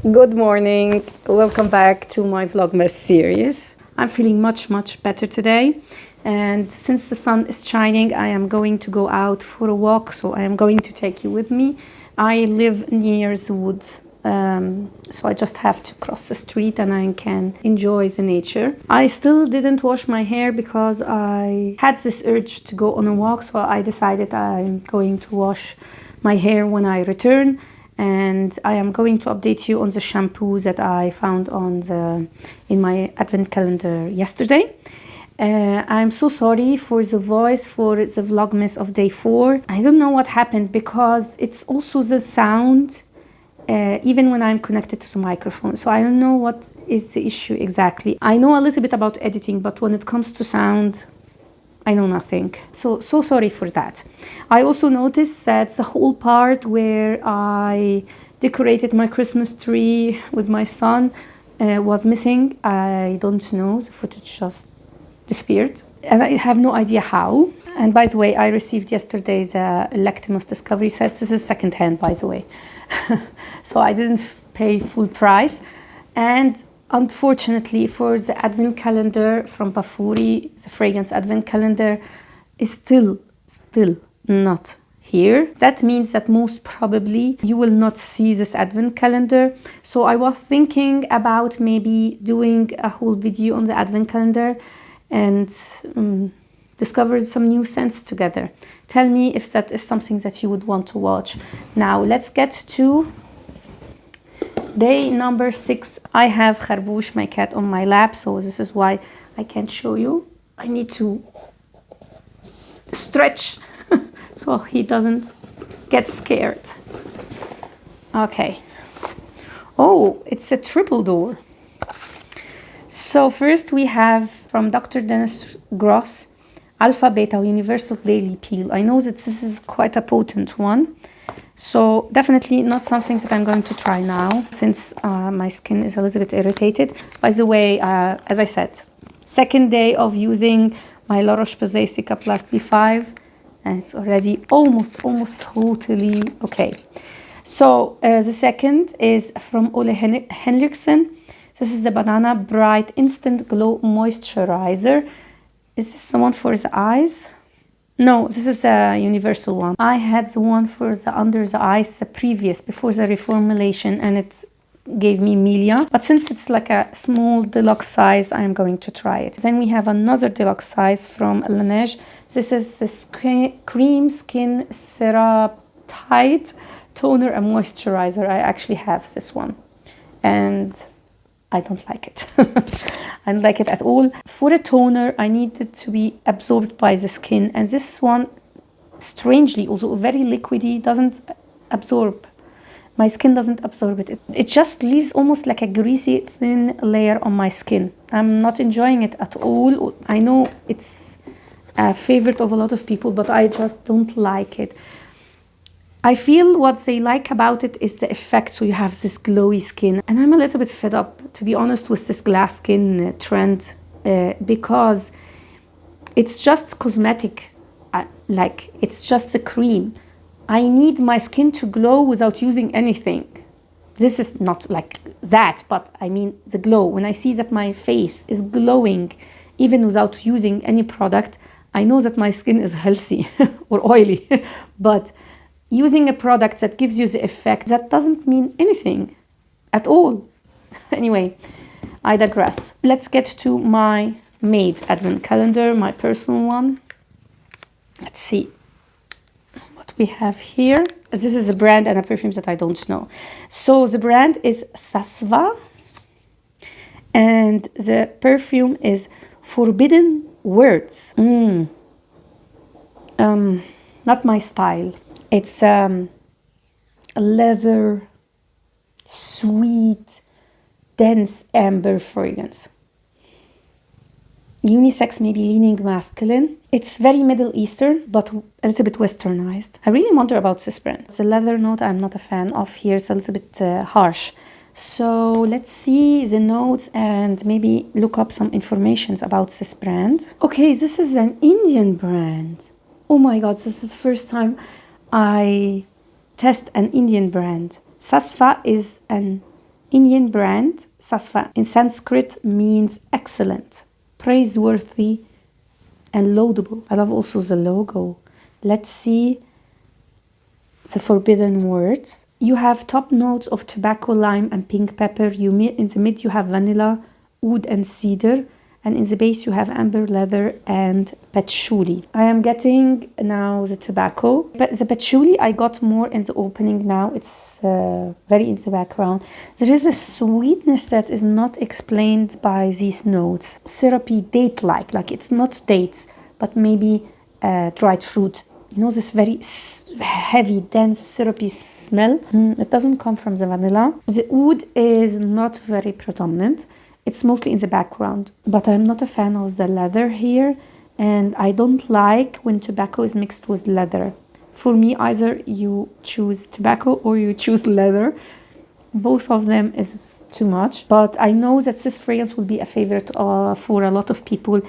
Good morning. Welcome back to my Vlogmas series. I'm feeling much better today, and since the sun is shining, I am going to go out for a walk, so I am going to take you with me. I live near the woods, so I just have to cross the street and I can enjoy the nature. I still didn't wash my hair because I had this urge to go on a walk, so I decided I'm going to wash my hair when I return. And I am going to update you on the shampoo that I found in my advent calendar yesterday. I'm so sorry for the voice for the vlogmas of day 4. I don't know what happened because it's also the sound even when I'm connected to the microphone. So I don't know what is the issue exactly. I know a little bit about editing, but when it comes to sound, I know nothing. So sorry for that. I also noticed that the whole part where I decorated my Christmas tree with my son was missing. I don't know, the footage just disappeared. And I have no idea how. And by the way, I received yesterday the Electimos Discovery set. This is secondhand, by the way. So I didn't pay full price. And unfortunately, for the advent calendar from Bafuri, the fragrance advent calendar is still not here. That means that most probably you will not see this advent calendar. So I was thinking about maybe doing a whole video on the advent calendar and discovered some new scents together. Tell me if that is something that you would want to watch. Now let's get to day number 6. I have Kharbouche, my cat, on my lap, so this is why I can't show you. I need to stretch so he doesn't get scared. Okay. Oh, it's a triple door. So first we have from Dr. Dennis Gross, Alpha Beta Universal Daily Peel. I know that this is quite a potent one. So definitely not something that I'm going to try now since my skin is a little bit irritated. By the way, as I said, second day of using my La Roche-Posay Cicaplast B5 and it's already almost totally okay. So the second is from Ole Henriksen. This is the Banana Bright Instant Glow Moisturizer. Is this the one for the eyes? No, this is a universal one. I had the one for the under the eyes, the previous, before the reformulation, and it gave me milia. But since it's like a small deluxe size, I'm going to try it. Then we have another deluxe size from Laneige. This is the Cream Skin Ceratide Toner and Moisturizer. I actually have this one. And I don't like it. I don't like it at all. For a toner, I need it to be absorbed by the skin. And this one, strangely, although very liquidy, doesn't absorb. My skin doesn't absorb it. It just leaves almost like a greasy, thin layer on my skin. I'm not enjoying it at all. I know it's a favorite of a lot of people, but I just don't like it. I feel what they like about it is the effect, so you have this glowy skin. And I'm a little bit fed up, to be honest, with this glass skin trend because it's just cosmetic, like it's just a cream. I need my skin to glow without using anything. This is not like that, but I mean the glow. When I see that my face is glowing even without using any product, I know that my skin is healthy or oily, but using a product that gives you the effect, that doesn't mean anything at all. Anyway, I digress. Let's get to my made advent calendar, my personal one. Let's see what we have here. This is a brand and a perfume that I don't know. So the brand is Sasva and the perfume is Forbidden Words. Not my style. It's a leather, sweet, dense amber fragrance. Unisex, maybe leaning masculine. It's very Middle Eastern, but a little bit westernized. I really wonder about this brand. The leather note I'm not a fan of here. It's a little bit harsh. So let's see the notes and maybe look up some information about this brand. Okay, this is an Indian brand. Oh my God, this is the first time I test an Indian brand. Sasva is an Indian brand, Sasva, in Sanskrit means excellent, praiseworthy, and laudable. I love also the logo. Let's see the forbidden words. You have top notes of tobacco, lime, and pink pepper. In the mid, you have vanilla, oud, and cedar. And in the base, you have amber, leather, and patchouli. I am getting now the tobacco. But the patchouli, I got more in the opening now. It's very in the background. There is a sweetness that is not explained by these notes. Syrupy, date-like. Like it's not dates, but maybe dried fruit. You know, this very heavy, dense, syrupy smell. It doesn't come from the vanilla. The oud is not very predominant. It's mostly in the background, but I'm not a fan of the leather here, and I don't like when tobacco is mixed with leather. For me, either you choose tobacco or you choose leather. Both of them is too much, but I know that this fragrance will be a favorite for a lot of people,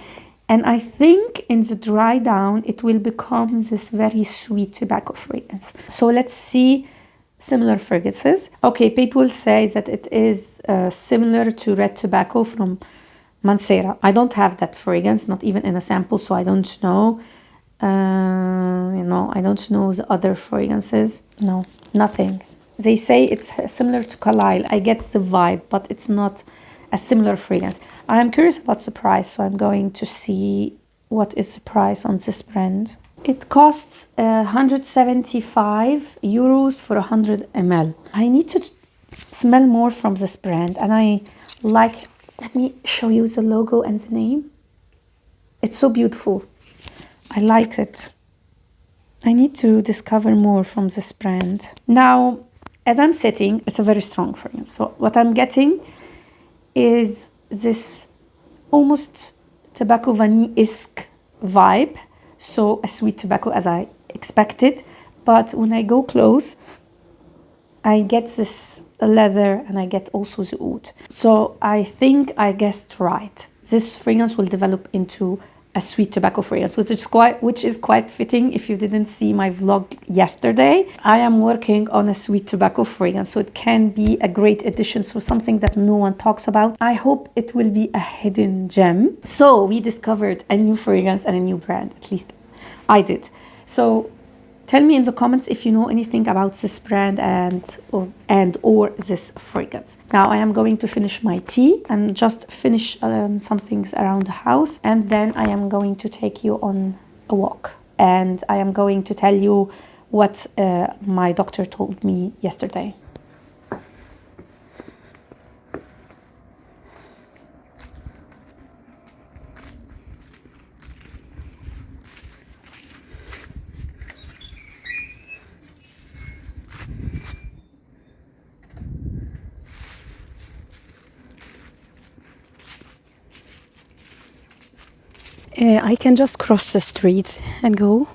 and I think in the dry down, it will become this very sweet tobacco fragrance. So let's see similar fragrances. Okay, people say that it is similar to red tobacco from Mancera. I don't have that fragrance, not even in a sample, so I don't know. I don't know the other fragrances. No, nothing. They say it's similar to Carlisle. I get the vibe, but it's not a similar fragrance. I am curious about the price, so I'm going to see what is the price on this brand. It costs 175 euros for 100 ml. I need to smell more from this brand, and I like, let me show you the logo and the name. It's so beautiful. I like it. I need to discover more from this brand. Now, as I'm sitting, it's a very strong fragrance. So what I'm getting is this almost tobacco vanille-esque vibe. So a sweet tobacco as I expected, but when I go close, I get this leather and I get also the oud. So I think I guessed right. This fragrance will develop into a sweet tobacco fragrance, which is quite fitting if you didn't see my vlog yesterday. I am working on a sweet tobacco fragrance, so it can be a great addition, so something that no one talks about. I hope it will be a hidden gem. So we discovered a new fragrance and a new brand, at least I did. So tell me in the comments if you know anything about this brand or this fragrance. Now I am going to finish my tea and just finish some things around the house, and then I am going to take you on a walk, and I am going to tell you what my doctor told me yesterday. I can just cross the street and go,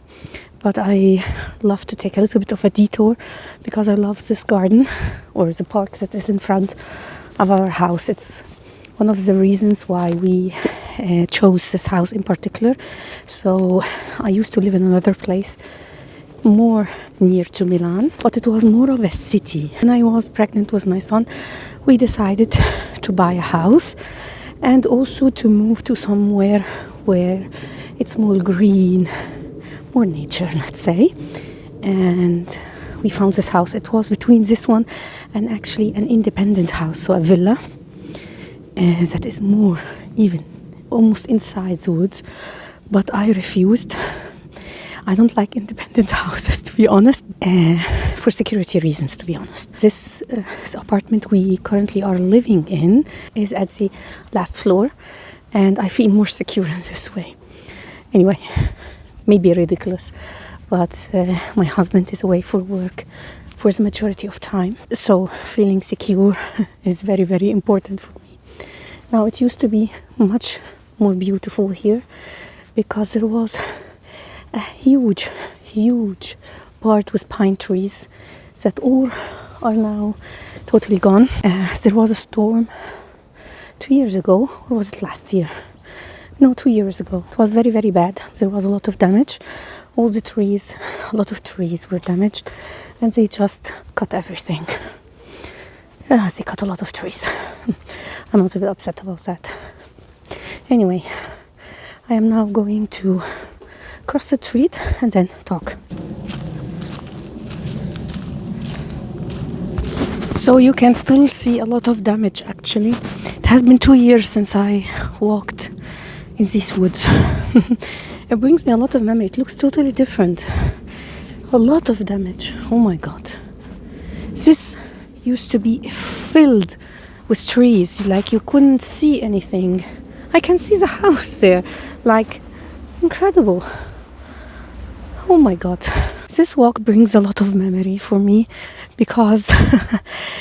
but I love to take a little bit of a detour because I love this garden or the park that is in front of our house. It's one of the reasons why we chose this house in particular. So I used to live in another place more near to Milan, but it was more of a city. When I was pregnant with my son, we decided to buy a house and also to move to somewhere where it's more green, more nature, let's say. And we found this house. It was between this one and actually an independent house, so a villa that is more even almost inside the woods, but I refused. I don't like independent houses, to be honest, for security reasons, to be honest. This apartment we currently are living in is at the last floor, and I feel more secure in this way. Anyway, maybe ridiculous, but my husband is away for work for the majority of time, so feeling secure is very, very important for me. Now, it used to be much more beautiful here because there was a huge part with pine trees that all are now totally gone. There was a storm 2 years ago, or was it last year? No, 2 years ago. It was very, very bad. There was a lot of damage. All the trees, a lot of trees were damaged, and they just cut everything. They cut a lot of trees. I'm a little bit upset about that. Anyway, I am now going to cross the street and then talk. So you can still see a lot of damage actually. It has been 2 years since I walked in these woods. It brings me a lot of memory. It looks totally different. A lot of damage. Oh my god. This used to be filled with trees, like you couldn't see anything. I can see the house there, like incredible. Oh my god. This walk brings a lot of memory for me because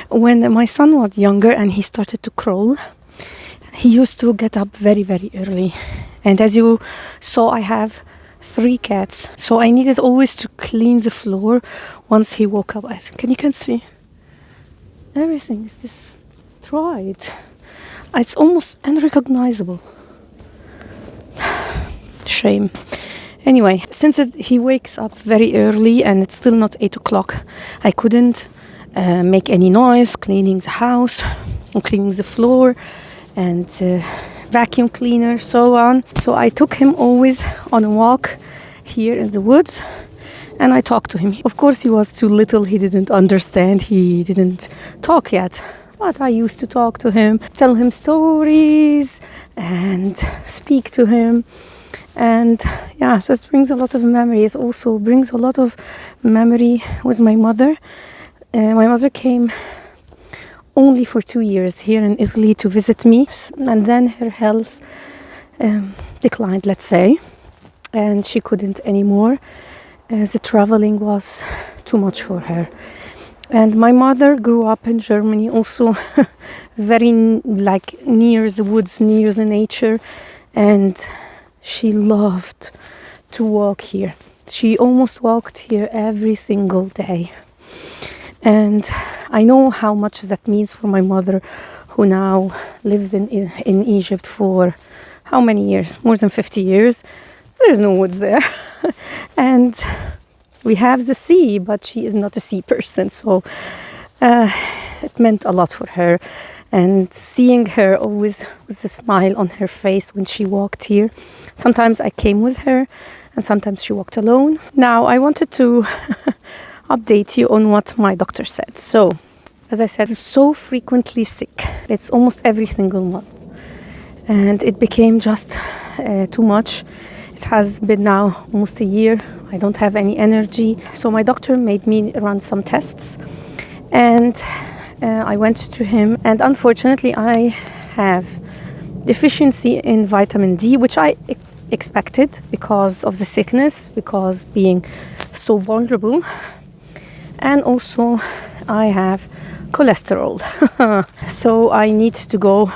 when my son was younger and he started to crawl, he used to get up very, very early. And as you saw, I have 3 cats, so I needed always to clean the floor once he woke up. As you can see, everything is destroyed. It's almost unrecognizable. Shame. Anyway, since he wakes up very early and it's still not 8 o'clock, I couldn't make any noise cleaning the house or cleaning the floor and vacuum cleaner, so on. So I took him always on a walk here in the woods and I talked to him. Of course, he was too little, he didn't understand, he didn't talk yet. But I used to talk to him, tell him stories and speak to him. And yeah, this brings a lot of memory. It also brings a lot of memory with my mother. My mother came only for 2 years here in Italy to visit me. And then her health declined, let's say. And she couldn't anymore. The traveling was too much for her. And my mother grew up in Germany, also very near the woods, near the nature. And she loved to walk here. She almost walked here every single day. And I know how much that means for my mother, who now lives in Egypt for how many years? More than 50 years. There's no woods there. And we have the sea, but she is not a sea person. So it meant a lot for her. And seeing her always with a smile on her face when she walked here. Sometimes I came with her and sometimes she walked alone. Now I wanted to update you on what my doctor said. So, as I said, so frequently sick. It's almost every single month. And it became just too much. It has been now almost a year. I don't have any energy. So my doctor made me run some tests. And I went to him, and unfortunately I have deficiency in vitamin D, which I expected because of the sickness, because being so vulnerable. And also I have cholesterol. So I need to go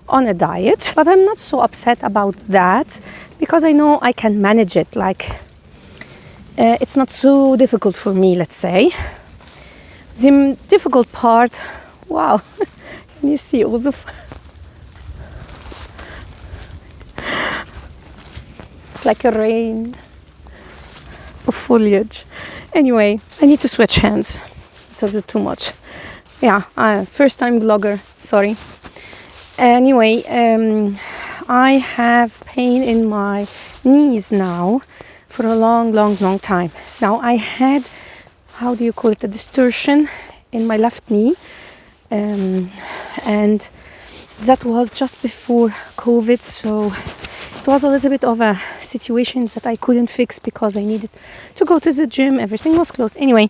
on a diet. But I'm not so upset about that because I know I can manage it. It's not so difficult for me, let's say. The difficult part, wow, can you see all the... It's like a rain of foliage. Anyway, I need to switch hands. It's a bit too much. Yeah, first time vlogger, sorry. Anyway, I have pain in my knees now for a long time. Now I had, how do you call it, a distortion in my left knee, and that was just before COVID, so it was a little bit of a situation that I couldn't fix because I needed to go to the gym, everything was closed. Anyway,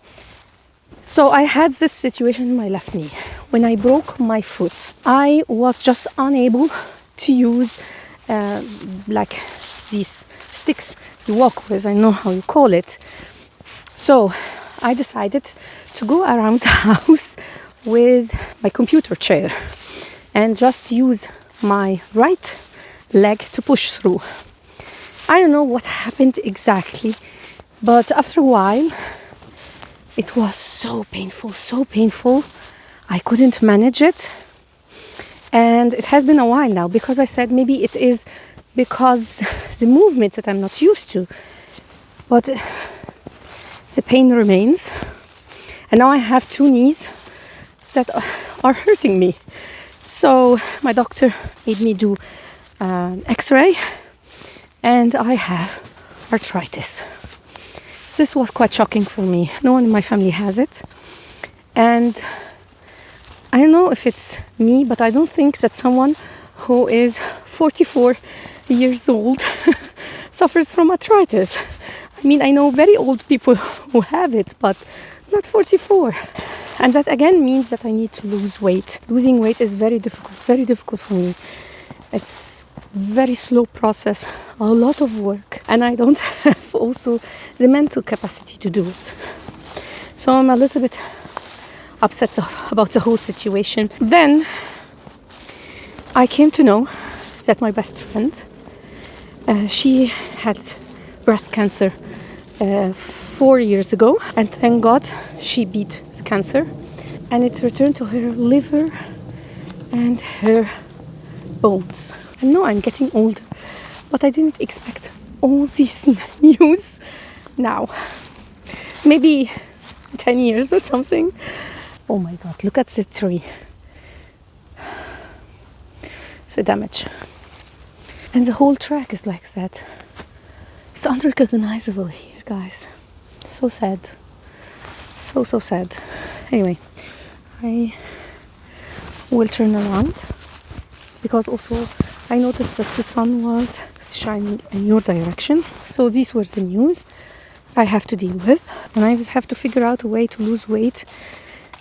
so I had this situation in my left knee. When I broke my foot, I was just unable to use these sticks you walk with, I know how you call it. So I decided to go around the house with my computer chair and just use my right leg to push through. I don't know what happened exactly, but after a while it was so painful. I couldn't manage it, and it has been a while now because I said maybe it is because the movements that I'm not used to, but the pain remains. And now I have 2 knees that are hurting me. So my doctor made me do an x-ray, and I have arthritis. This was quite shocking for me. No one in my family has it. And I don't know if it's me, but I don't think that someone who is 44 years old suffers from arthritis. I mean, I know very old people who have it, but not 44. And that again means that I need to lose weight. Losing weight is very difficult for me. It's very slow process, a lot of work, and I don't have also the mental capacity to do it. So I'm a little bit upset about the whole situation. Then I came to know that my best friend, she had breast cancer 4 years ago, and thank God she beat the cancer, and it returned to her liver and her bones. I know I'm getting older, but I didn't expect all this news now. Maybe 10 years or something. Oh my God, look at the tree. It's the damage. And the whole track is like that. It's unrecognizable here, guys. So sad. So sad. Anyway, I will turn around because also I noticed that the sun was shining in your direction. So these were the news I have to deal with, and I have to figure out a way to lose weight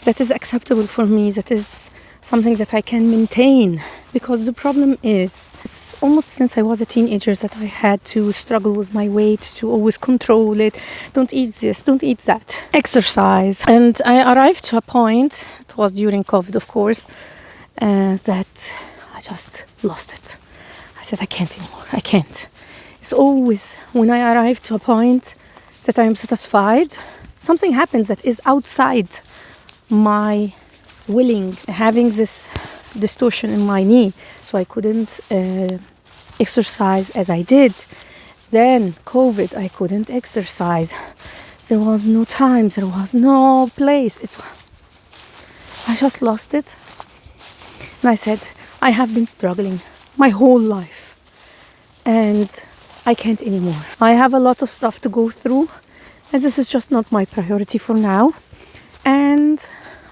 that is acceptable for me, that is something that I can maintain. Because the problem is, it's almost since I was a teenager that I had to struggle with my weight, to always control it. Don't eat this, don't eat that. Exercise. And I arrived to a point, it was during COVID of course, that I just lost it. I said, I can't anymore, I can't. It's always when I arrive to a point that I am satisfied, something happens that is outside my willing, having this distortion in my knee, so I couldn't exercise as I did. Then COVID, I couldn't exercise. There was no time, there was no place. I just lost it. And I said, I have been struggling my whole life, and I can't anymore. I have a lot of stuff to go through, and this is just not my priority for now. And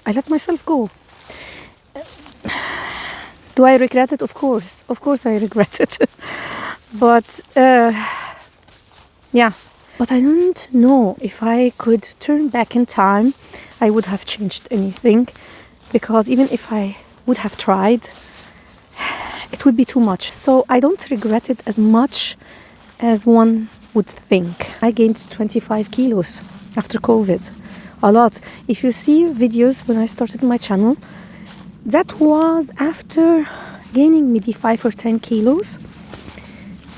I let myself go. Do I regret it? Of course I regret it. But yeah, but I don't know if I could turn back in time, I would have changed anything, because even if I would have tried, it would be too much. So I don't regret it as much as one would think. I gained 25 kilos after COVID. A lot. If you see videos when I started my channel, that was after gaining maybe 5 or 10 kilos.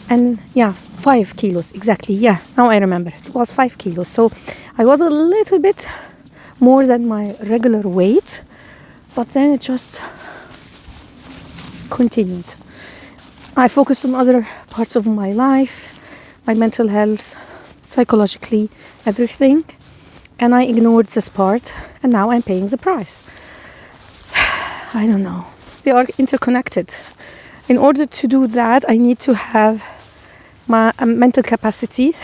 And yeah, 5 kilos, exactly. Yeah, now I remember. It was 5 kilos. So I was a little bit more than my regular weight, but then it just continued. I focused on other parts of my life, my mental health, psychologically, everything. And I ignored this part, and now I'm paying the price. I don't know. They are interconnected. In order to do that, I need to have my mental capacity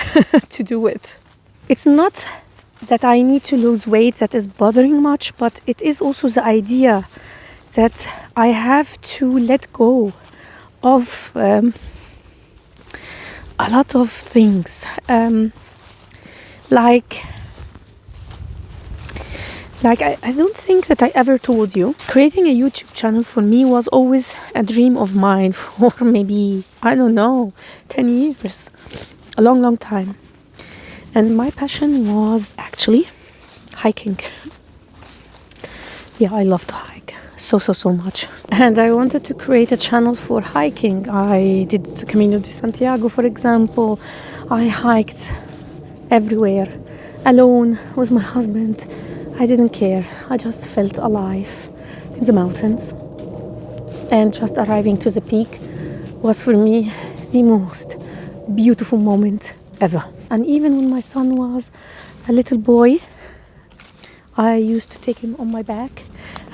to do it. It's not that I need to lose weight that is bothering much, but it is also the idea that I have to let go of a lot of things. Like I don't think that I ever told you, creating a YouTube channel for me was always a dream of mine for maybe, I don't know, 10 years, a long time. And my passion was actually hiking. Yeah, I love to hike so much. And I wanted to create a channel for hiking. I did the Camino de Santiago, for example. I hiked everywhere, alone, with my husband. I didn't care. I just felt alive in the mountains. And just arriving to the peak was for me the most beautiful moment ever. And even when my son was a little boy, I used to take him on my back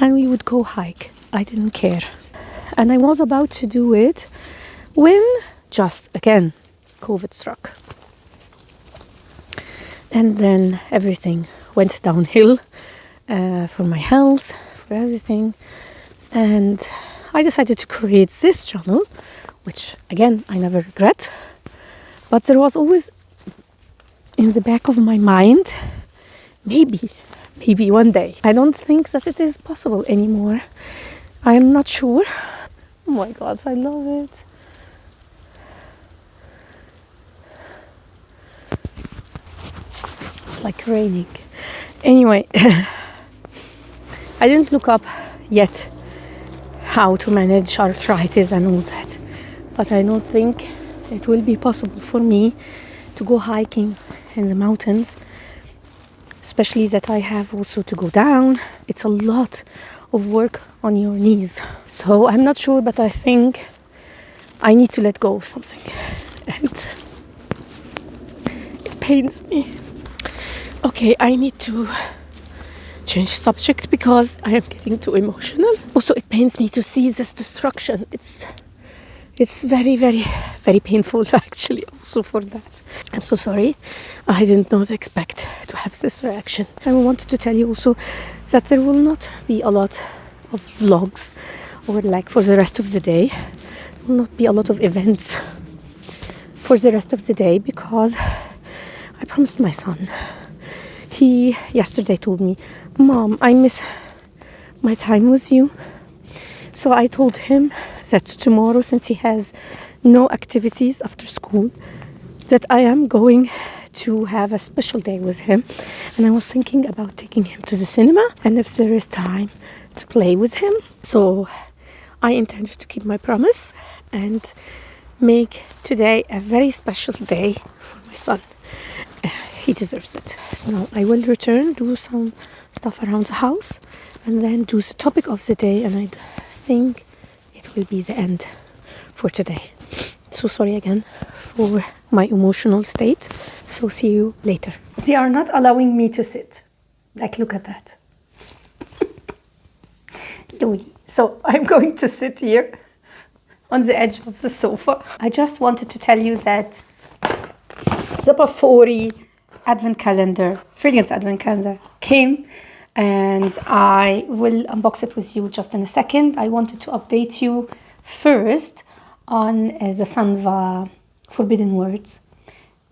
and we would go hike. I didn't care. And I was about to do it when just again COVID struck. And then everything went downhill for my health, for everything. And I decided to create this channel, which again, I never regret. But there was always in the back of my mind, maybe one day. I don't think that it is possible anymore. I'm not sure. Oh my God, I love it. It's like raining. Anyway, I didn't look up yet how to manage arthritis and all that. But I don't think it will be possible for me to go hiking in the mountains, especially that I have also to go down. It's a lot of work on your knees. So I'm not sure, but I think I need to let go of something. And it pains me. Okay, I need to change subject because I am getting too emotional. Also, it pains me to see this destruction. It's very, very, very painful actually also for that. I'm so sorry. I did not expect to have this reaction. I wanted to tell you also that there will not be a lot of vlogs or like for the rest of the day. There will not be a lot of events for the rest of the day because I promised my son. He yesterday told me, Mom, I miss my time with you. So I told him that tomorrow, since he has no activities after school, that I am going to have a special day with him. And I was thinking about taking him to the cinema and if there is time to play with him. So I intend to keep my promise and make today a very special day for my son. He deserves it. So now I will return, do some stuff around the house, and then do the topic of the day. And I think it will be the end for today. So sorry again for my emotional state. So see you later. They are not allowing me to sit. Like, look at that. Louis. So I'm going to sit here on the edge of the sofa. I just wanted to tell you that the Pafori advent calendar, fragrance advent calendar came, and I will unbox it with you just in a second. I wanted to update you first on the Sasva forbidden words.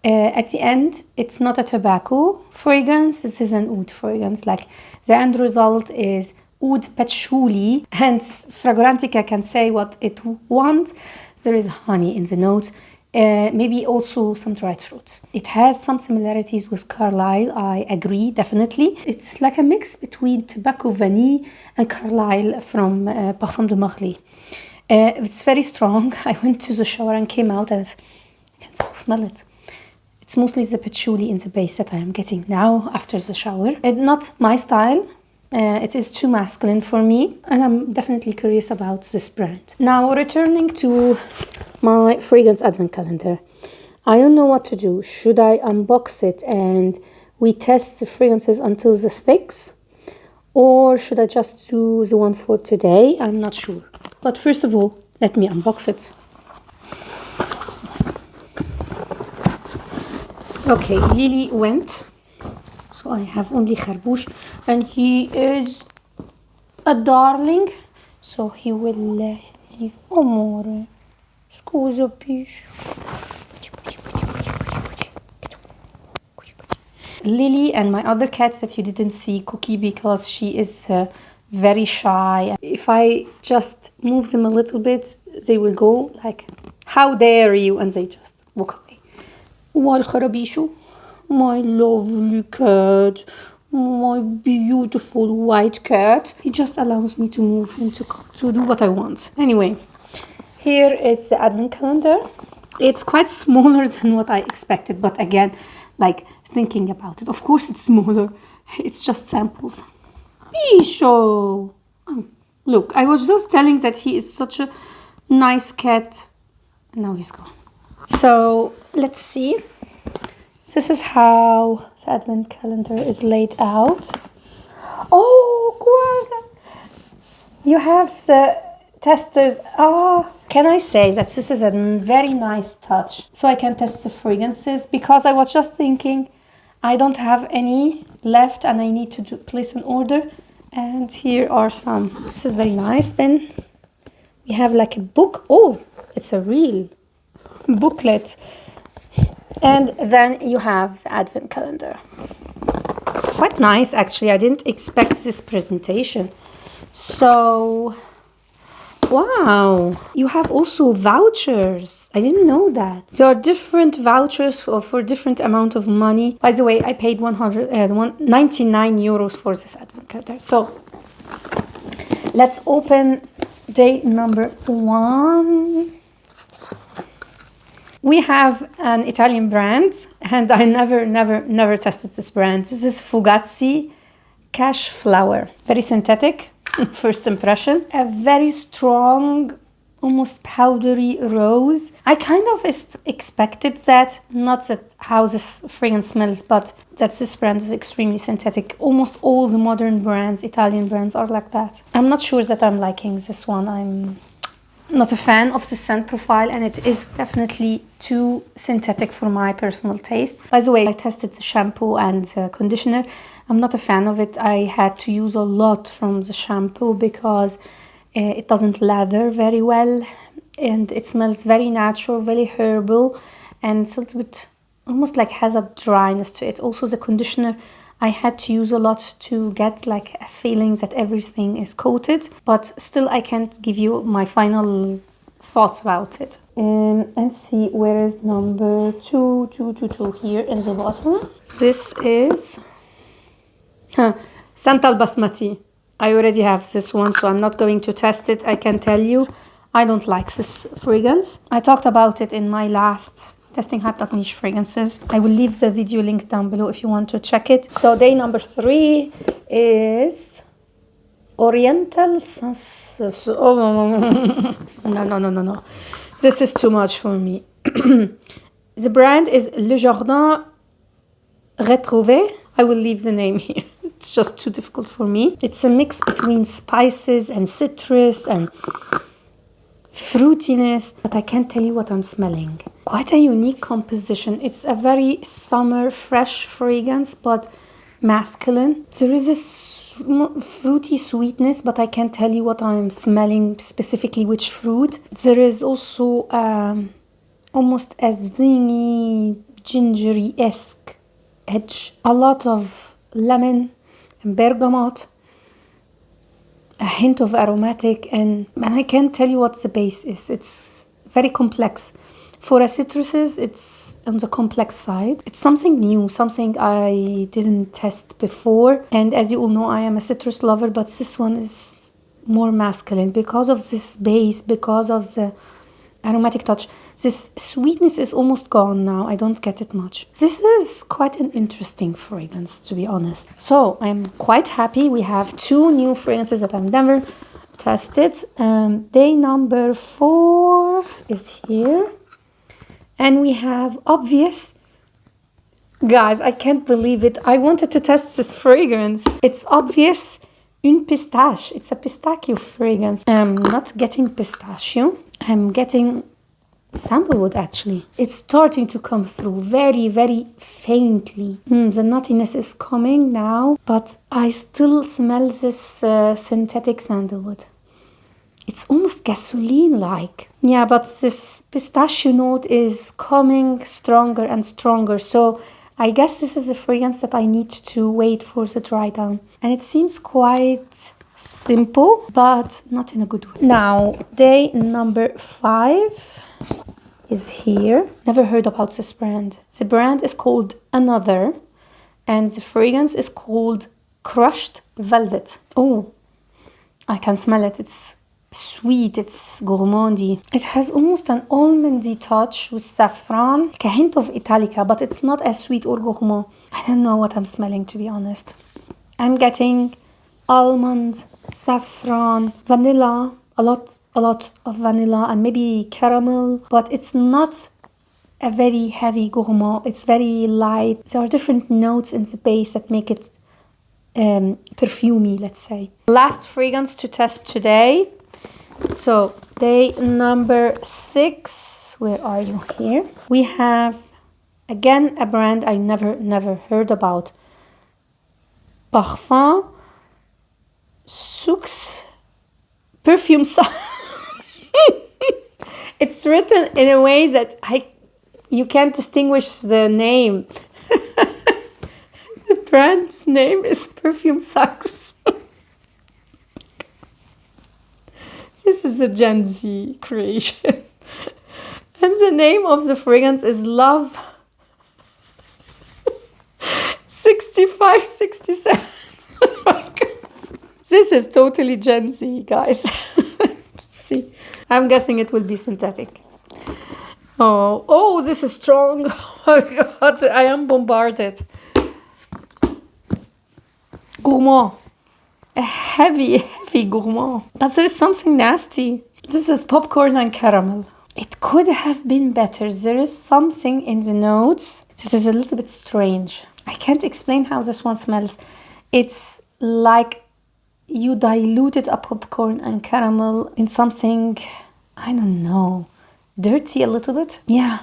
At the end, it's not a tobacco fragrance, this is an oud fragrance. Like, the end result is oud patchouli, hence Fragrantica can say what it wants. There is honey in the notes. Maybe also some dried fruits. It has some similarities with Carlisle, I agree, definitely. It's like a mix between tobacco vanille and Carlisle from Parfum de Marly. It's very strong. I went to the shower and came out and I can still smell it. It's mostly the patchouli in the base that I am getting now after the shower. It's not my style. It is too masculine for me, and I'm definitely curious about this brand. Now, returning to my fragrance advent calendar. I don't know what to do. Should I unbox it and we test the fragrances until the sticks? Or should I just do the one for today? I'm not sure. But first of all, let me unbox it. Okay, Lily went. So I have only Kharbouche, and he is a darling. So he will leave. Amore, scusa piscio. Lily and my other cat that you didn't see, Cookie, because she is very shy. If I just move them a little bit, they will go like, how dare you? And they just walk away. Wal Kharabishu. My lovely cat, my beautiful white cat. He just allows me to move and to do what I want. Anyway, here is the advent calendar. It's quite smaller than what I expected, but again, like thinking about it, of course it's smaller. It's just samples. Bisho! Look, I was just telling that he is such a nice cat. And now he's gone. So let's see. This is how the advent calendar is laid out. Oh, guarda! You have the testers. Oh, can I say that this is a very nice touch? So I can test the fragrances because I was just thinking I don't have any left and I need to place an order. And here are some. This is very nice. Then we have like a book. Oh, it's a real booklet. And then you have the advent calendar. Quite nice, actually. I didn't expect this presentation. So, wow. You have also vouchers. I didn't know that. There are different vouchers for different amount of money. By the way, I paid 99 euros for this advent calendar. So, let's open day number 1. We have an Italian brand, and I never tested this brand. This is Fugazzi Cash Flower. Very synthetic, first impression. A very strong, almost powdery rose. I kind of expected that, not that how this fragrance smells, but that this brand is extremely synthetic. Almost all the modern brands, Italian brands, are like that. I'm not sure that I'm liking this one. I'm not a fan of the scent profile, and it is definitely too synthetic for my personal taste. By the way, I tested the shampoo and the conditioner. I'm not a fan of it. I had to use a lot from the shampoo because it doesn't lather very well, and it smells very natural, very herbal, and it's a little bit almost like has a dryness to it. Also, the conditioner, I had to use a lot to get like a feeling that everything is coated, but still I can't give you my final thoughts about it. And see, where is number 2 here in the bottom. This is Santal Basmati. I already have this one, so I'm not going to test it. I can tell you, I don't like this fragrance. I talked about it in my last testing Hyped Niche fragrances. I will leave the video link down below if you want to check it. So day number 3 is Oriental no. This is too much for me. The brand is Le Jardin Retrouvé. I will leave the name here. It's just too difficult for me. It's a mix between spices and citrus and fruitiness, but I can't tell you what I'm smelling. Quite a unique composition. It's a very summer fresh fragrance, but masculine. There is this fruity sweetness, but I can't tell you what I'm smelling specifically, which fruit. There is also almost a zingy, gingery-esque edge. A lot of lemon and bergamot. A hint of aromatic, and I can't tell you what the base is. It's very complex. For a citruses, it's on the complex side. It's something new, something I didn't test before. And as you all know, I am a citrus lover, but this one is more masculine because of this base, because of the aromatic touch. This sweetness is almost gone now. I don't get it much. This is quite an interesting fragrance, to be honest. So I'm quite happy. We have 2 new fragrances that I've never tested. Day number 4 is here. And we have Obvious. Guys, I can't believe it. I wanted to test this fragrance. It's Obvious Une Pistache. It's a pistachio fragrance. I'm not getting pistachio. I'm getting sandalwood, actually. It's starting to come through very, very faintly. The nuttiness is coming now, but I still smell this synthetic sandalwood. It's almost gasoline-like. Yeah, but this pistachio note is coming stronger and stronger. So I guess this is a fragrance that I need to wait for the dry down. And it seems quite simple, but not in a good way. Now, day number 5 is here. Never heard about this brand. The brand is called Another, and the fragrance is called Crushed Velvet. Oh, I can smell it. It's sweet, it's gourmandy. It has almost an almondy touch with saffron, like a hint of Italica, but it's not as sweet or gourmand. I don't know what I'm smelling, to be honest. I'm getting almond, saffron, vanilla, a lot of vanilla, and maybe caramel, but it's not a very heavy gourmand. It's very light. There are different notes in the base that make it perfumey, let's say. Last fragrance to test today. So day number 6. Where are you? Here. We have, again, a brand I never heard about. Parfum Sucks Perfume. It's written in a way that you can't distinguish the name. The brand's name is Perfume Sucks. This is a Gen Z creation. And the name of the fragrance is Love 6567. Oh my God. This is totally Gen Z, guys. See, I'm guessing it will be synthetic. Oh, this is strong. Oh my God, I am bombarded. Gourmand. A heavy gourmand. But there's something nasty. This is popcorn and caramel. It could have been better. There is something in the notes that is a little bit strange. I can't explain how this one smells. It's like you diluted a popcorn and caramel in something, I don't know, dirty a little bit. Yeah,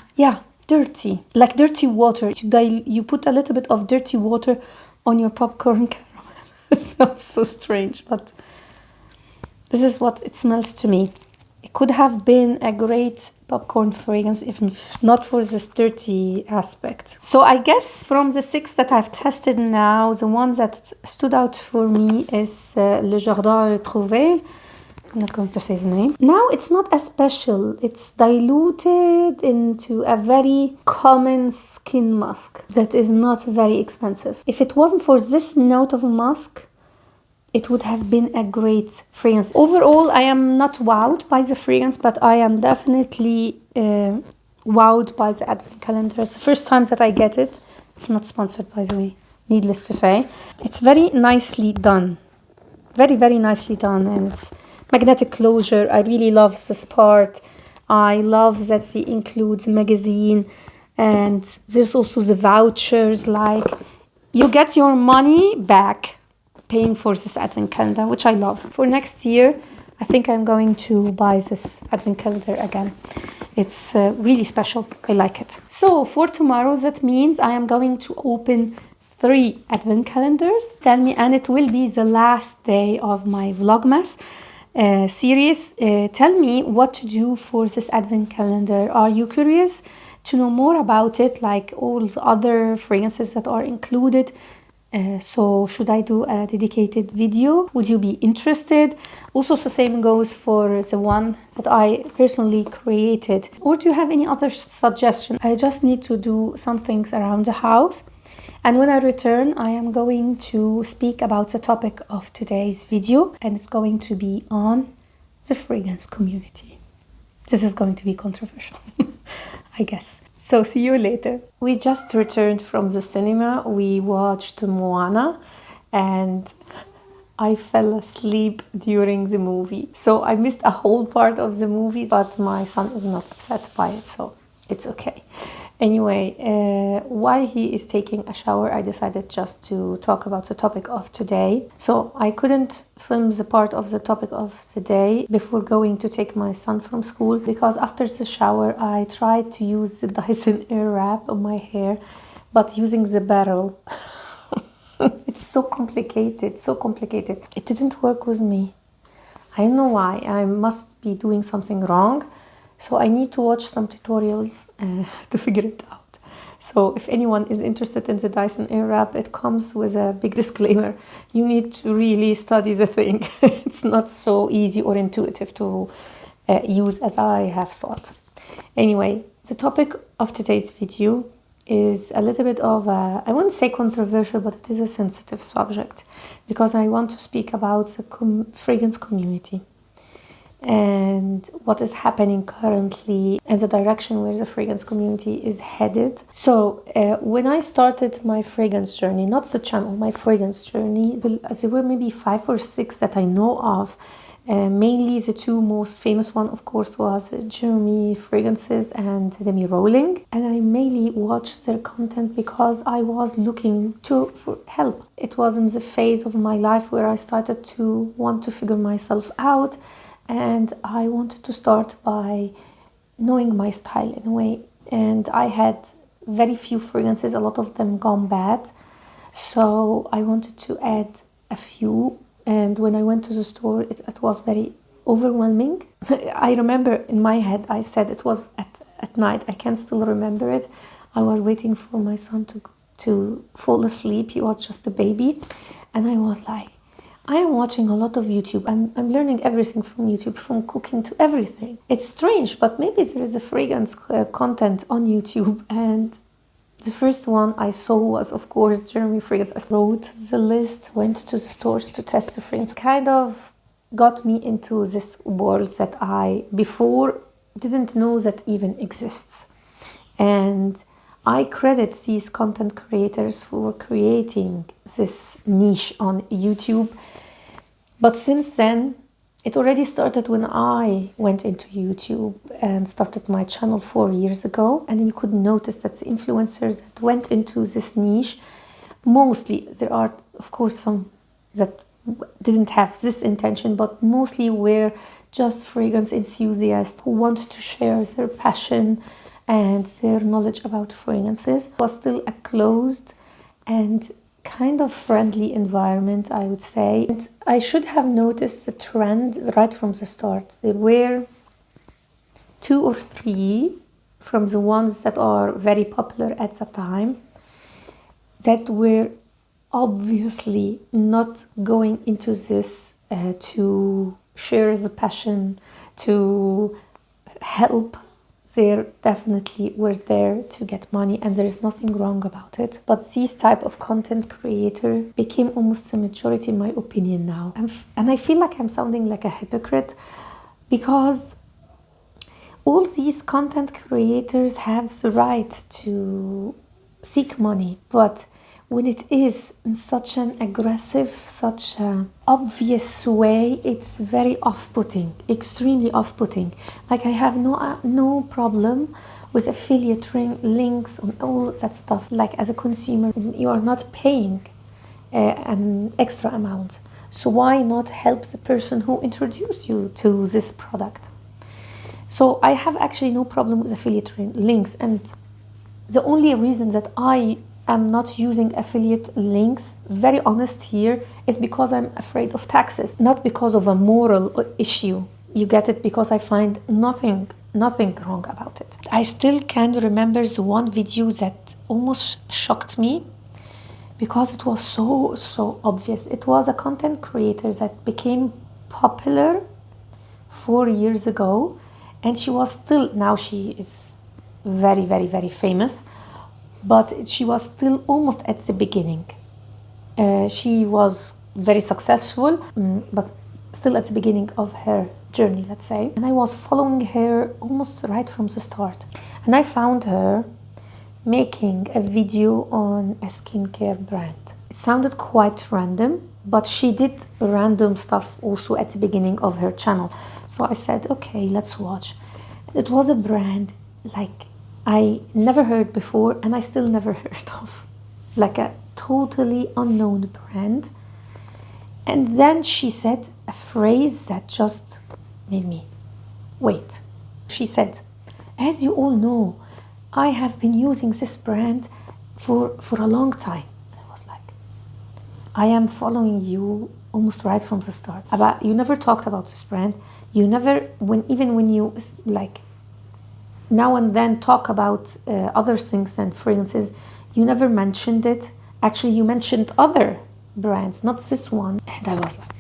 dirty. Like dirty water. You put a little bit of dirty water on your popcorn caramel. It sounds so strange, but this is what it smells to me. It could have been a great popcorn fragrance if not for this dirty aspect. So I guess from the 6 that I've tested now, the one that stood out for me is Le Jardin Retrouvé. I'm not going to say his name. Now it's not as special. It's diluted into a very common skin mask that is not very expensive. If it wasn't for this note of a mask, it would have been a great fragrance. Overall, I am not wowed by the fragrance, but I am definitely wowed by the advent calendar. It's the first time that I get it. It's not sponsored, by the way, needless to say. It's very nicely done. Very, very nicely done. And it's magnetic closure. I really love this part. I love that they include the magazine. And there's also the vouchers. Like, you get your money back paying for this advent calendar, which I love. For next year, I think I'm going to buy this advent calendar again. It's really special. I like it. So for tomorrow, that means I am going to open 3 advent calendars. Tell me, and it will be the last day of my vlogmas series. Tell me what to do for this advent calendar. Are you curious to know more about it, like all the other fragrances that are included? So should I do a dedicated video? Would you be interested? Also, the same goes for the one that I personally created. Or do you have any other suggestion? I just need to do some things around the house. And when I return, I am going to speak about the topic of today's video. And it's going to be on the fragrance community. This is going to be controversial, I guess. So see you later. We just returned from the cinema. We watched Moana and I fell asleep during the movie. So I missed a whole part of the movie, but my son is not upset by it, so it's okay. Anyway, while he is taking a shower, I decided just to talk about the topic of today. So I couldn't film the part of the topic of the day before going to take my son from school, because after the shower, I tried to use the Dyson Airwrap on my hair, but using the barrel. It's so complicated, so complicated. It didn't work with me. I don't know why. I must be doing something wrong. So I need to watch some tutorials to figure it out. So if anyone is interested in the Dyson Airwrap, it comes with a big disclaimer. You need to really study the thing. It's not so easy or intuitive to use as I have thought. Anyway, the topic of today's video is a little bit of a, I wouldn't say controversial, but it is a sensitive subject, because I want to speak about the fragrance community and what is happening currently and the direction where the fragrance community is headed. So when I started my fragrance journey, not the channel, my fragrance journey, there were maybe 5 or 6 that I know of Mainly the two most famous one, of course, was Jeremy Fragrances and Demi Rowling. And I mainly watched their content because I was looking for help. It was in the phase of my life where I started to want to figure myself out, and I wanted to start by knowing my style in a way. And I had very few fragrances, a lot of them gone bad. So I wanted to add a few. And when I went to the store, it was very overwhelming. I remember in my head, I said it was at night. I can still remember it. I was waiting for my son to fall asleep. He was just a baby. And I was like, I am watching a lot of YouTube. I'm learning everything from YouTube, from cooking to everything. It's strange, but maybe there is a fragrance content on YouTube. And the first one I saw was, of course, Jeremy Fragrance. I wrote the list, went to the stores to test the fragrance. Kind of got me into this world that I before didn't know that even exists. And I credit these content creators for creating this niche on YouTube. But since then, it already started when I went into YouTube and started my channel 4 years ago. And then you could notice that the influencers that went into this niche, mostly, there are, of course, some that didn't have this intention, but mostly were just fragrance enthusiasts who wanted to share their passion and their knowledge about fragrances. It was still a closed and kind of friendly environment, I would say. And I should have noticed the trend right from the start. There were 2 or 3 from the ones that are very popular at the time that were obviously not going into this to share the passion, to help. They definitely were there to get money, and there is nothing wrong about it. But these type of content creator became almost the majority in my opinion now. And I feel like I'm sounding like a hypocrite because all these content creators have the right to seek money, but when it is in such an aggressive, such an obvious way, it's very off-putting, extremely off-putting. Like I have no problem with affiliate links and all that stuff. Like as a consumer, you are not paying an extra amount. So why not help the person who introduced you to this product? So I have actually no problem with affiliate links. And the only reason that I'm not using affiliate links, very honest here, is because I'm afraid of taxes, not because of a moral issue. You get it? Because I find nothing wrong about it. I still can remember the one video that almost shocked me because it was so obvious. It was a content creator that became popular 4 years ago, and she was still, now she is very, very, very famous, but she was still almost at the beginning. She was very successful, but still at the beginning of her journey, let's say. And I was following her almost right from the start. And I found her making a video on a skincare brand. It sounded quite random, but she did random stuff also at the beginning of her channel. So I said, okay, let's watch. It was a brand like I never heard before, and I still never heard of, like a totally unknown brand. And then she said a phrase that just made me wait. She said, as you all know, I have been using this brand for a long time. I was like, I am following you almost right from the start. You never talked about this brand. You never, even when you like now and then talk about other things than fragrances, you never mentioned it. Actually, you mentioned other brands, not this one. And I was like,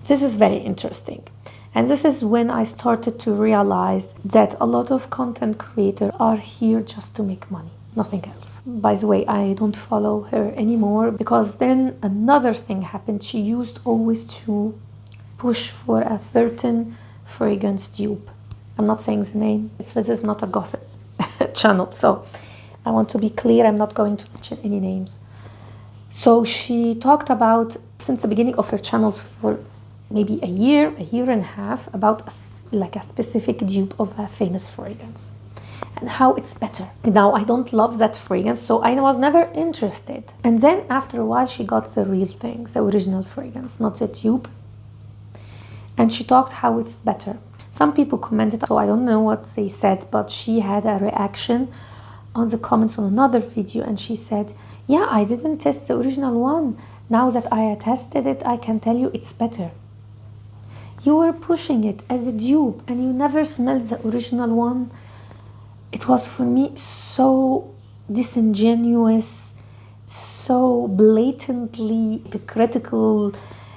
this is very interesting. And this is when I started to realize that a lot of content creators are here just to make money, nothing else. By the way, I don't follow her anymore because then another thing happened. She used always to push for a certain fragrance dupe. I'm not saying the name. This is not a gossip channel, so I want to be clear. I'm not going to mention any names. So she talked about, since the beginning of her channels for maybe a year and a half, about like a specific dupe of a famous fragrance and how it's better. Now, I don't love that fragrance, so I was never interested. And then after a while, she got the real thing, the original fragrance, not the dupe. And she talked how it's better. Some people commented, so I don't know what they said, but she had a reaction on the comments on another video, and she said, yeah, I didn't test the original one. Now that I tested it, I can tell you it's better. You were pushing it as a dupe and you never smelled the original one. It was for me so disingenuous, so blatantly hypocritical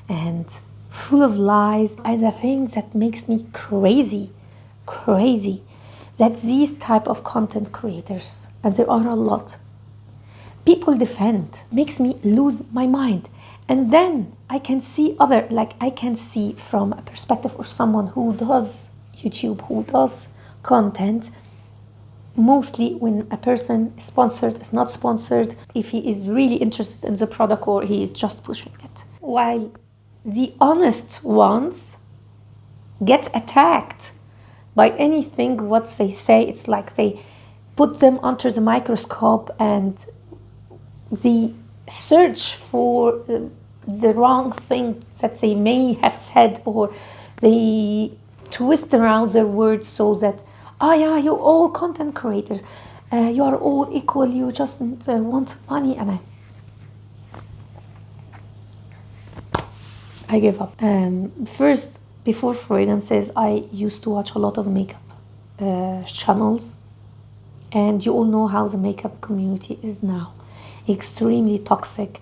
and full of lies. And the thing that makes me crazy, that these type of content creators, and there are a lot, people defend, makes me lose my mind. And then I can see I can see from a perspective of someone who does YouTube, who does content, mostly when a person is sponsored, is not sponsored, if he is really interested in the product or he is just pushing it. While the honest ones get attacked by anything what they say. It's like they put them under the microscope and the search for the wrong thing that they may have said, or they twist around their words so that, oh yeah, you're all content creators, you are all equal, you just want money. And I give up. First, before fragrances, I used to watch a lot of makeup channels, and you all know how the makeup community is now. Extremely toxic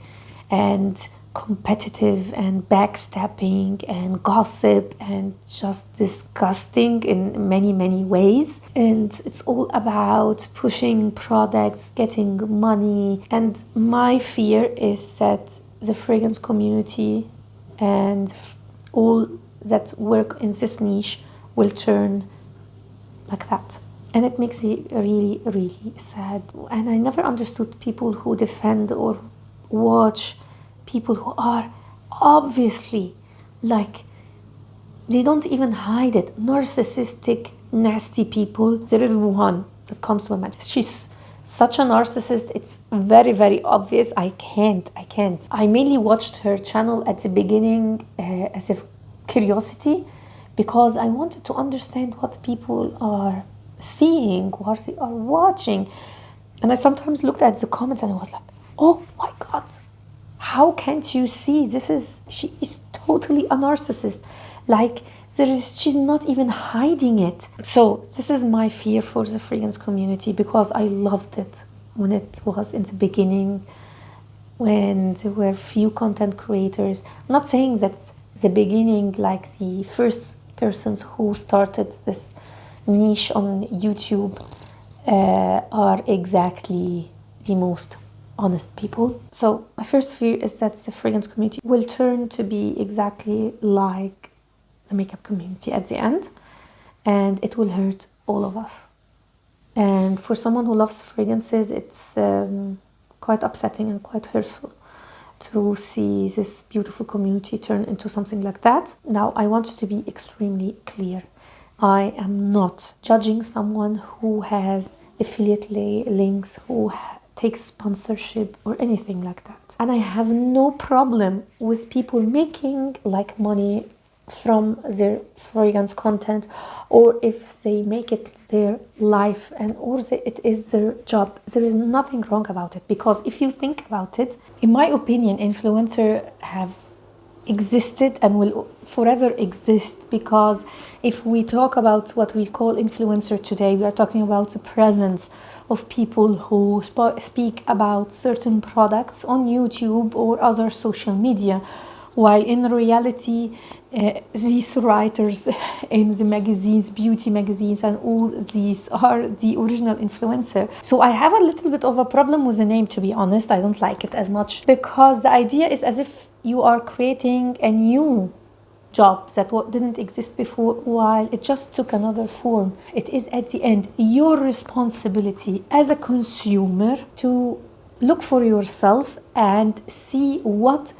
and competitive and backstabbing and gossip and just disgusting in many ways. And it's all about pushing products, getting money. And my fear is that the fragrance community and all that work in this niche will turn like that. And it makes me really sad. And I never understood people who defend or watch people who are obviously, like, they don't even hide it, narcissistic, nasty people. There is one that comes to my mind. She's such a narcissist. It's very obvious. I can't. I mainly watched her channel at the beginning as a curiosity, because I wanted to understand what people are seeing, what they are watching. And I sometimes looked at the comments and I was like, oh my God, how can't you see? She is totally a narcissist. Like, she's not even hiding it. So this is my fear for the fragrance community, because I loved it when it was in the beginning, when there were few content creators. I'm not saying that the beginning, like the first persons who started this niche on YouTube are exactly the most honest people. So my first fear is that the fragrance community will turn to be exactly like the makeup community at the end, and it will hurt all of us. And for someone who loves fragrances, it's quite upsetting and quite hurtful to see this beautiful community turn into something like that. Now, I want to be extremely clear. I am not judging someone who has affiliate links, who takes sponsorship or anything like that. And I have no problem with people making like money from their fragrance content, or if they make it their life and it is their job. There is nothing wrong about it, because if you think about it, in my opinion, influencers have existed and will forever exist, because if we talk about what we call influencer today, we are talking about the presence of people who speak about certain products on YouTube or other social media, while in reality these writers in the magazines, beauty magazines and all these are the original influencer. So I have a little bit of a problem with the name, to be honest. I don't like it as much, because the idea is as if you are creating a new job that didn't exist before, while it just took another form. It is at the end your responsibility as a consumer to look for yourself and see what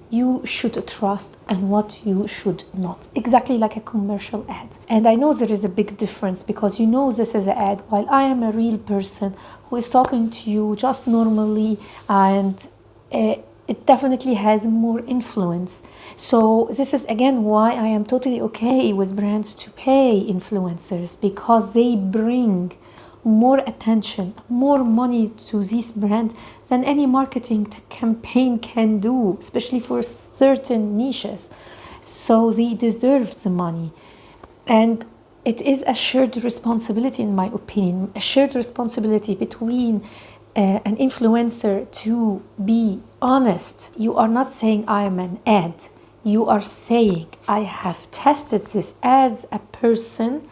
you should trust and what you should not. Exactly like a commercial ad. And I know there is a big difference, because you know this is an ad, while I am a real person who is talking to you just normally, and it definitely has more influence. So this is again why I am totally okay with brands to pay influencers, because they bring more attention, more money to this brand than any marketing campaign can do, especially for certain niches. So they deserve the money. And it is a shared responsibility, in my opinion, a shared responsibility between an influencer to be honest. You are not saying I am an ad. You are saying I have tested this as a person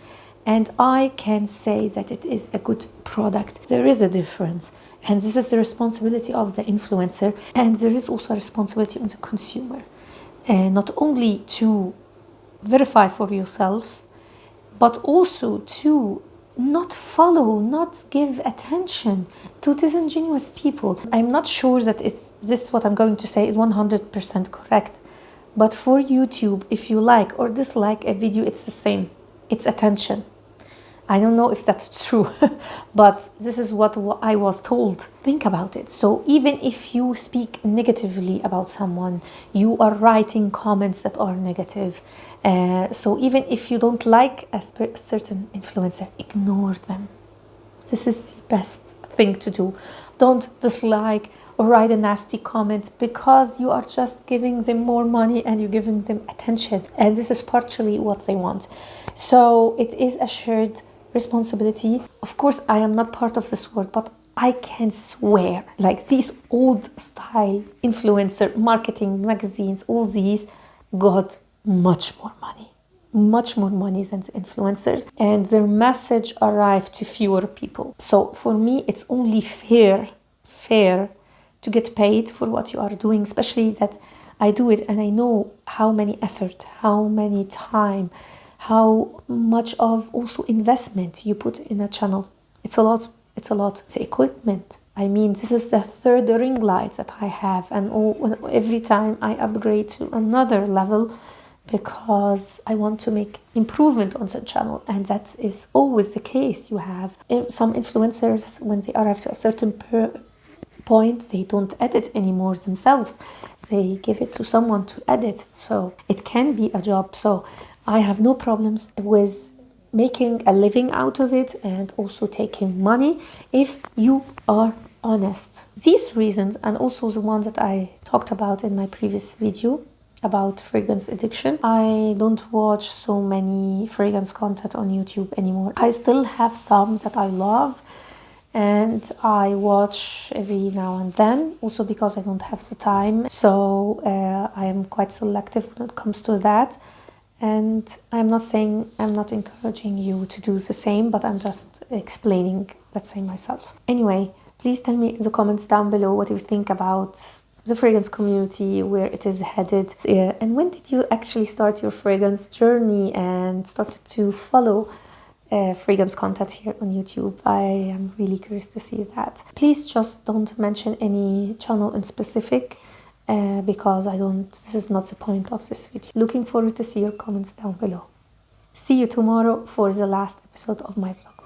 and I can say that it is a good product. There is a difference. And this is the responsibility of the influencer. And there is also a responsibility on the consumer. Not only to verify for yourself, but also to not follow, not give attention to disingenuous people. I'm not sure that this what I'm going to say is 100% correct. But for YouTube, if you like or dislike a video, it's the same. It's attention. I don't know if that's true, but this is what I was told. Think about it. So even if you speak negatively about someone, you are writing comments that are negative. So even if you don't like a certain influencer, ignore them. This is the best thing to do. Don't dislike or write a nasty comment, because you are just giving them more money and you're giving them attention. And this is partially what they want. So it is a shared responsibility. Of course, I am not part of this world, but I can swear, like these old style influencer marketing magazines, all these got much more money than the influencers, and their message arrived to fewer people. So for me, it's only fair to get paid for what you are doing, especially that I do it and I know how many effort, how many time, how much of also investment you put in a channel. It's a lot. The equipment, I mean, this is the third ring light that I have, and every time I upgrade to another level, because I want to make improvement on the channel. And that is always the case. You have some influencers, when they arrive to a certain point, they don't edit anymore themselves. They give it to someone to edit. So it can be a job. So I have no problems with making a living out of it and also taking money if you are honest. These reasons, and also the ones that I talked about in my previous video about fragrance addiction. I don't watch so many fragrance content on YouTube anymore. I still have some that I love and I watch every now and then, also because I don't have the time. So I am quite selective when it comes to that. And I'm not saying, I'm not encouraging you to do the same, but I'm just explaining, let's say, myself. Anyway, please tell me in the comments down below what you think about the fragrance community, where it is headed, and when did you actually start your fragrance journey and started to follow fragrance content here on YouTube. I am really curious to see that. Please just don't mention any channel in specific, because this is not the point of this video. Looking forward to see your comments down below. See you tomorrow for the last episode of my vlog.